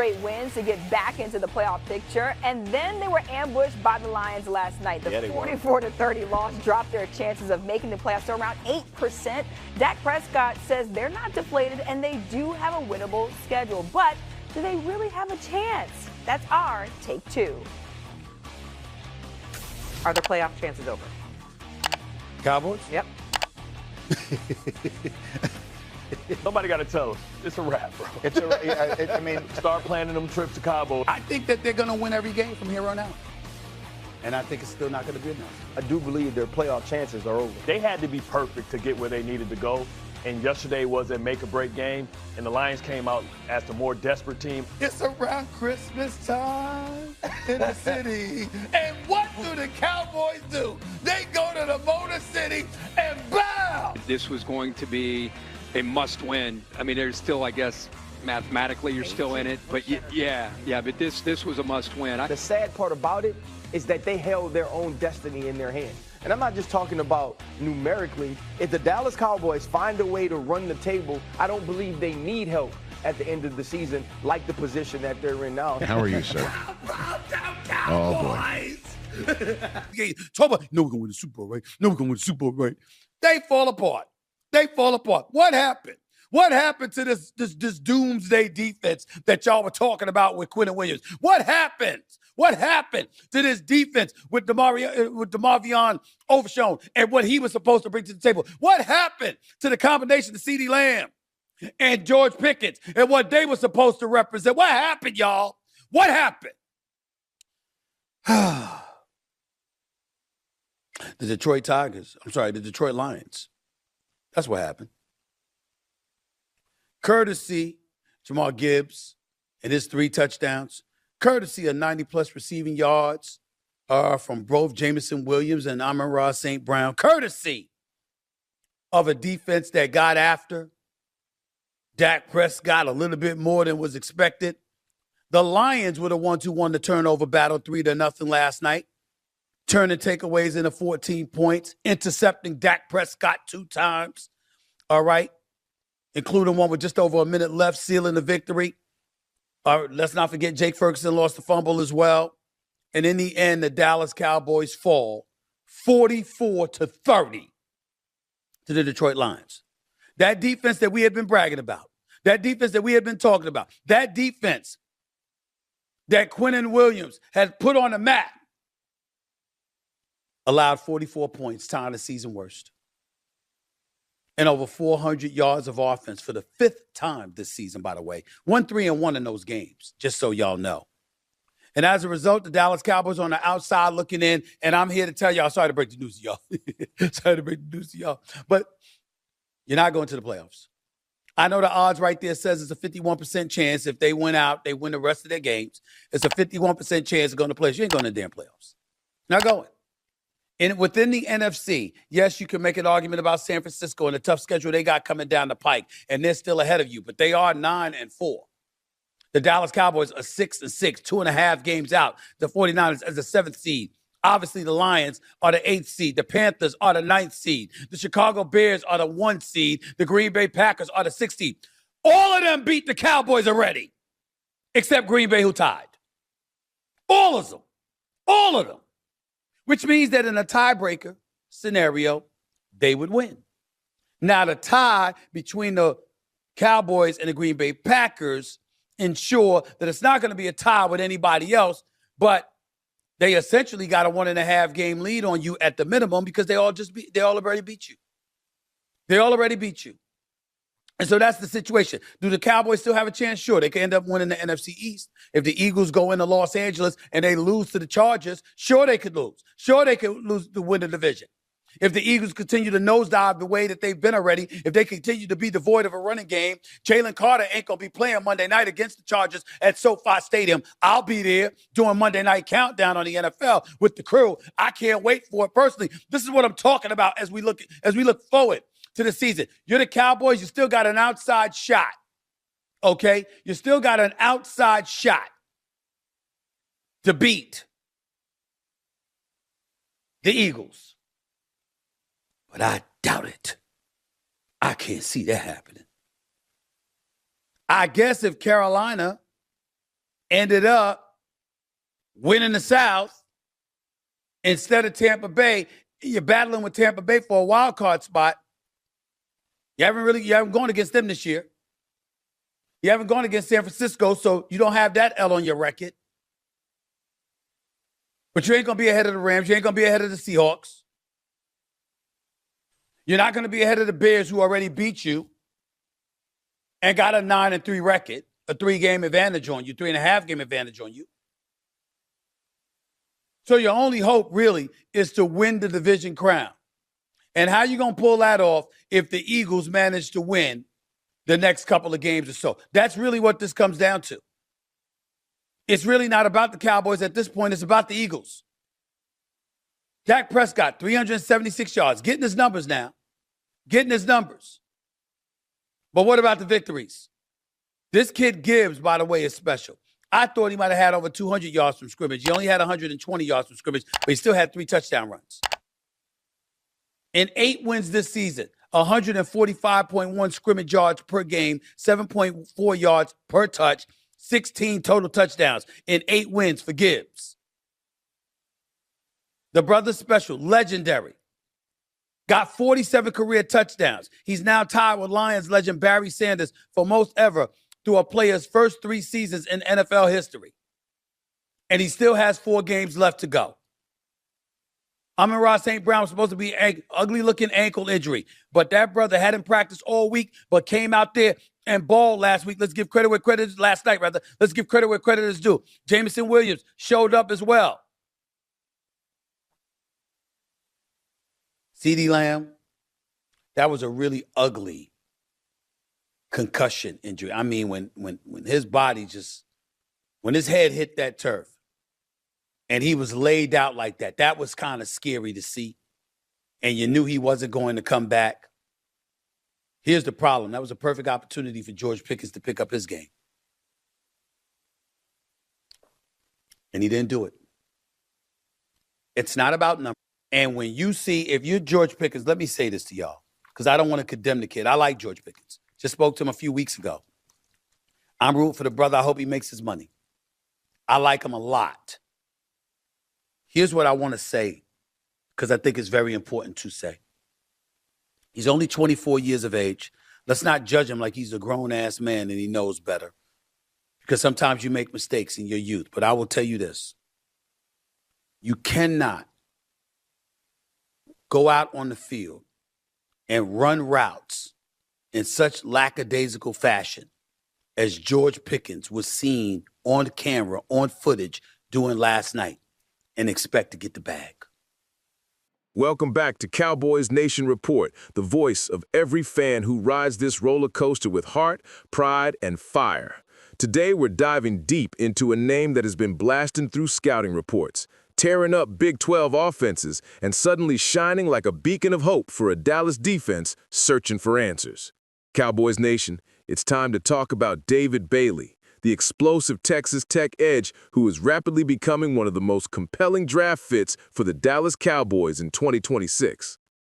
straight wins to get back into the playoff picture, and then they were ambushed by the Lions last night. The 44-30 loss dropped their chances of making the playoffs to around 8%. Dak Prescott says they're not deflated and they do have a winnable schedule, but do they really have a chance? That's our Take 2. Are the playoff chances over? Cowboys? Yep. Somebody got to tell us. It's a wrap, bro. I mean, start planning them trips to Cowboys. I think that they're going to win every game from here on out. And I think it's still not going to be enough. I do believe their playoff chances are over. They had to be perfect to get where they needed to go. And yesterday was a make-or-break game, and the Lions came out as the more desperate team. It's around Christmas time in the city. And what do the Cowboys do? They go to the Motor City and bam! This was going to be a must-win. I mean, there's still, I guess, mathematically you're still in it. But yeah, but this was a must-win. The sad part about it is that they held their own destiny in their hands. And I'm not just talking about numerically. If the Dallas Cowboys find a way to run the table, I don't believe they need help at the end of the season, like the position that they're in now. How are you, sir? Oh, boy. Talk about, no, we're going to win the Super Bowl, right? No, we're going to win the Super Bowl, right? They fall apart. They fall apart. What happened? What happened to this doomsday defense that y'all were talking about with Quentin Williams? What happened? What happened to this defense with DeMarvion Overshown and what he was supposed to bring to the table? What happened to the combination of CeeDee Lamb and George Pickens and what they were supposed to represent? What happened, y'all? What happened? The Detroit Lions. That's what happened. Courtesy, Jamal Gibbs and his 3 touchdowns. Courtesy of 90-plus receiving yards from both Jameson Williams and Amon-Ra St. Brown. Courtesy of a defense that got after Dak Prescott a little bit more than was expected. The Lions were the ones who won the turnover battle 3-0 last night, turning takeaways into 14 points, intercepting Dak Prescott 2 times, all right, including one with just over a minute left, sealing the victory. Let's not forget Jake Ferguson lost the fumble as well. And in the end, the Dallas Cowboys fall 44-30 to the Detroit Lions. That defense that we had been bragging about, that defense that we had been talking about, that defense that Quentin Williams had put on the map allowed 44 points, tying the season worst. And over 400 yards of offense for the 5th time this season, by the way. 1-3-1 in those games, just so y'all know. And as a result, the Dallas Cowboys on the outside looking in, and I'm here to tell y'all, sorry to break the news to y'all. But you're not going to the playoffs. I know the odds right there says it's a 51% chance if they win out, they win the rest of their games. It's a 51% chance of going to playoffs. You ain't going to the damn playoffs. Not going. And within the NFC, yes, you can make an argument about San Francisco and the tough schedule they got coming down the pike, and they're still ahead of you, but they are 9-4. The Dallas Cowboys are 6-6, 2.5 games out. The 49ers as the 7th seed. Obviously, the Lions are the 8th seed. The Panthers are the 9th seed. The Chicago Bears are the 1 seed. The Green Bay Packers are the 6th seed. All of them beat the Cowboys already, except Green Bay, who tied. All of them. All of them. Which means that in a tiebreaker scenario, they would win. Now, the tie between the Cowboys and the Green Bay Packers ensure that it's not going to be a tie with anybody else, but they essentially got a 1.5 game lead on you at the minimum because they all already beat you. They already beat you. And so that's the situation. Do the Cowboys still have a chance? Sure, they could end up winning the NFC East. If the Eagles go into Los Angeles and they lose to the Chargers, sure they could lose. Sure they could lose to win the division. If the Eagles continue to nosedive the way that they've been already, if they continue to be devoid of a running game, Jalen Carter ain't going to be playing Monday night against the Chargers at SoFi Stadium. I'll be there doing Monday Night Countdown on the NFL with the crew. I can't wait for it personally. This is what I'm talking about as we look forward to the season. You're the Cowboys. You still got an outside shot, okay? You still got an outside shot to beat the Eagles. But I doubt it. I can't see that happening. I guess if Carolina ended up winning the South instead of Tampa Bay. You're battling with Tampa Bay for a wild card spot. You haven't gone against them this year. You haven't gone against San Francisco, so you don't have that L on your record. But you ain't going to be ahead of the Rams. You ain't going to be ahead of the Seahawks. You're not going to be ahead of the Bears, who already beat you and got a 9-3 record, a 3-game advantage on you, 3.5-game advantage on you. So your only hope really is to win the division crown. And how you going to pull that off if the Eagles manage to win the next couple of games or so? That's really what this comes down to. It's really not about the Cowboys at this point. It's about the Eagles. Dak Prescott, 376 yards, getting his numbers now. Getting his numbers. But what about the victories? This kid Gibbs, by the way, is special. I thought he might have had over 200 yards from scrimmage. He only had 120 yards from scrimmage, but he still had 3 touchdown runs. In 8 wins this season, 145.1 scrimmage yards per game, 7.4 yards per touch, 16 total touchdowns in 8 wins for Gibbs. The brother's special, legendary. Got 47 career touchdowns. He's now tied with Lions legend Barry Sanders for most ever through a player's first 3 seasons in NFL history. And he still has 4 games left to go. Amon-Ra St. Brown was supposed to be an ugly-looking ankle injury, but that brother hadn't practiced all week, but came out there and balled last week. Let's give credit where credit is last night, rather. Let's give credit where credit is due. Jameson Williams showed up as well. CeeDee Lamb, that was a really ugly concussion injury. I mean, when his body when his head hit that turf and he was laid out like that, that was kind of scary to see. And you knew he wasn't going to come back. Here's the problem. That was a perfect opportunity for George Pickens to pick up his game. And he didn't do it. It's not about numbers. And when you see, if you're George Pickens, let me say this to y'all, because I don't want to condemn the kid. I like George Pickens. Just spoke to him a few weeks ago. I'm rooting for the brother. I hope he makes his money. I like him a lot. Here's what I want to say, because I think it's very important to say. He's only 24 years of age. Let's not judge him like he's a grown-ass man and he knows better, because sometimes you make mistakes in your youth. But I will tell you this. You cannot go out on the field and run routes in such lackadaisical fashion as George Pickens was seen on camera, on footage, doing last night, and expect to get the bag. Welcome back to Cowboys Nation Report, the voice of every fan who rides this roller coaster with heart, pride, and fire. Today, we're diving deep into a name that has been blasting through scouting reports, tearing up Big 12 offenses, and suddenly shining like a beacon of hope for a Dallas defense searching for answers. Cowboys Nation, it's time to talk about David Bailey, the explosive Texas Tech edge who is rapidly becoming one of the most compelling draft fits for the Dallas Cowboys in 2026.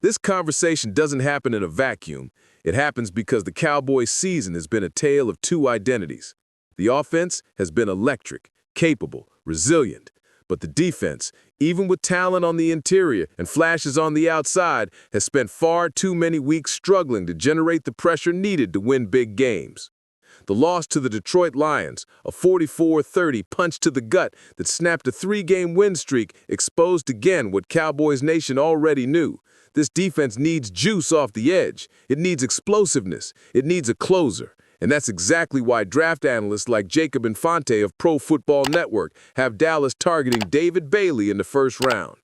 This conversation doesn't happen in a vacuum. It happens because the Cowboys season has been a tale of 2 identities. The offense has been electric, capable, resilient. But the defense, even with talent on the interior and flashes on the outside, has spent far too many weeks struggling to generate the pressure needed to win big games. The loss to the Detroit Lions, a 44-30 punch to the gut that snapped a 3-game win streak, exposed again what Cowboys Nation already knew. This defense needs juice off the edge. It needs explosiveness. It needs a closer. And that's exactly why draft analysts like Jacob Infante of Pro Football Network have Dallas targeting David Bailey in the first round.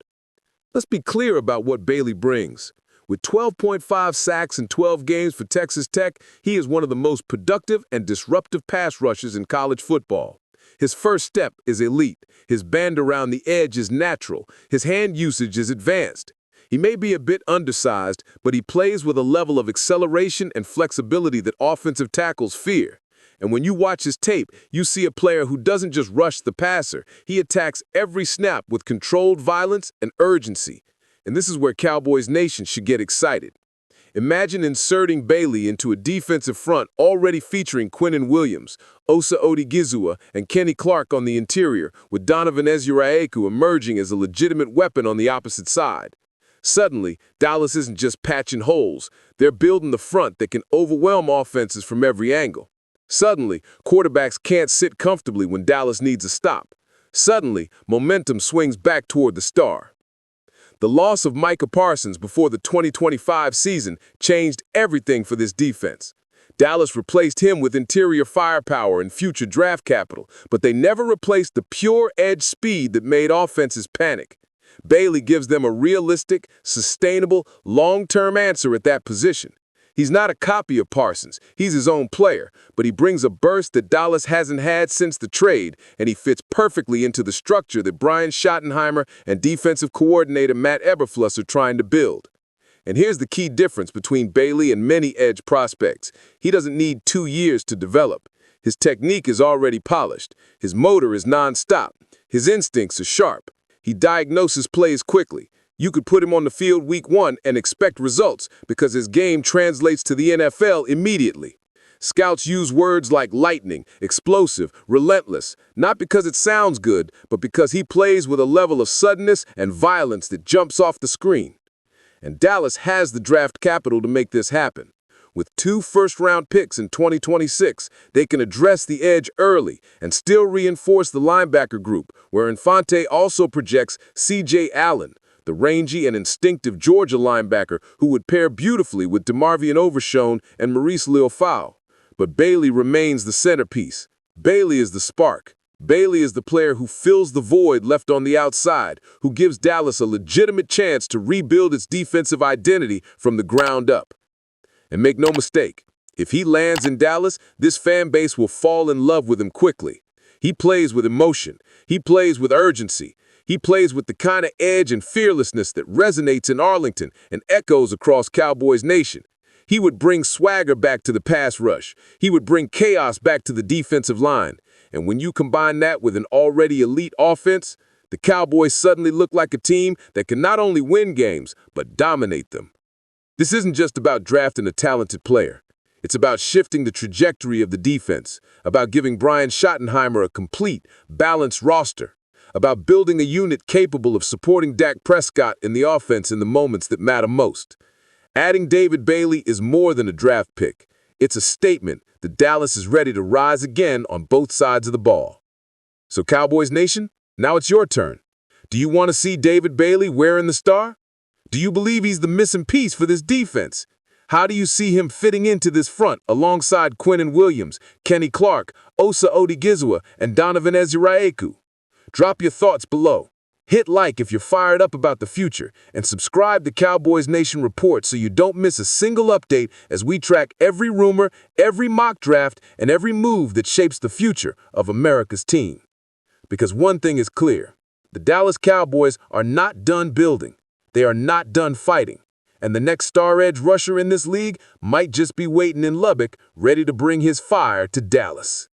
Let's be clear about what Bailey brings. With 12.5 sacks in 12 games for Texas Tech, he is one of the most productive and disruptive pass rushers in college football. His first step is elite. His bend around the edge is natural. His hand usage is advanced. He may be a bit undersized, but he plays with a level of acceleration and flexibility that offensive tackles fear. And when you watch his tape, you see a player who doesn't just rush the passer. He attacks every snap with controlled violence and urgency. And this is where Cowboys Nation should get excited. Imagine inserting Bailey into a defensive front already featuring Quinnen Williams, Osa Odigizua, and Kenny Clark on the interior, with Donovan Ezuraeku emerging as a legitimate weapon on the opposite side. Suddenly, Dallas isn't just patching holes, they're building the front that can overwhelm offenses from every angle. Suddenly, quarterbacks can't sit comfortably when Dallas needs a stop. Suddenly, momentum swings back toward the star. The loss of Micah Parsons before the 2025 season changed everything for this defense. Dallas replaced him with interior firepower and future draft capital, but they never replaced the pure edge speed that made offenses panic. Bailey gives them a realistic, sustainable, long-term answer at that position. He's not a copy of Parsons, he's his own player, but he brings a burst that Dallas hasn't had since the trade, and he fits perfectly into the structure that Brian Schottenheimer and defensive coordinator Matt Eberflus are trying to build. And here's the key difference between Bailey and many edge prospects. He doesn't need 2 years to develop. His technique is already polished. His motor is non-stop. His instincts are sharp. He diagnoses plays quickly. You could put him on the field week 1 and expect results because his game translates to the NFL immediately. Scouts use words like lightning, explosive, relentless, not because it sounds good, but because he plays with a level of suddenness and violence that jumps off the screen. And Dallas has the draft capital to make this happen. With 2 first-round picks in 2026, they can address the edge early and still reinforce the linebacker group, where Infante also projects C.J. Allen, the rangy and instinctive Georgia linebacker who would pair beautifully with DeMarvion Overshown and Maurice Leofau. But Bailey remains the centerpiece. Bailey is the spark. Bailey is the player who fills the void left on the outside, who gives Dallas a legitimate chance to rebuild its defensive identity from the ground up. And make no mistake, if he lands in Dallas, this fan base will fall in love with him quickly. He plays with emotion. He plays with urgency. He plays with the kind of edge and fearlessness that resonates in Arlington and echoes across Cowboys Nation. He would bring swagger back to the pass rush. He would bring chaos back to the defensive line. And when you combine that with an already elite offense, the Cowboys suddenly look like a team that can not only win games, but dominate them. This isn't just about drafting a talented player. It's about shifting the trajectory of the defense, about giving Brian Schottenheimer a complete, balanced roster, about building a unit capable of supporting Dak Prescott in the offense in the moments that matter most. Adding David Bailey is more than a draft pick. It's a statement that Dallas is ready to rise again on both sides of the ball. So Cowboys Nation, now it's your turn. Do you want to see David Bailey wearing the star? Do you believe he's the missing piece for this defense? How do you see him fitting into this front alongside Quinnen Williams, Kenny Clark, Osa Odigizua, and Donovan Ezuraeku? Drop your thoughts below. Hit like if you're fired up about the future, and subscribe to Cowboys Nation Report so you don't miss a single update as we track every rumor, every mock draft, and every move that shapes the future of America's team. Because one thing is clear, the Dallas Cowboys are not done building. They are not done fighting. And the next star edge rusher in this league might just be waiting in Lubbock, ready to bring his fire to Dallas.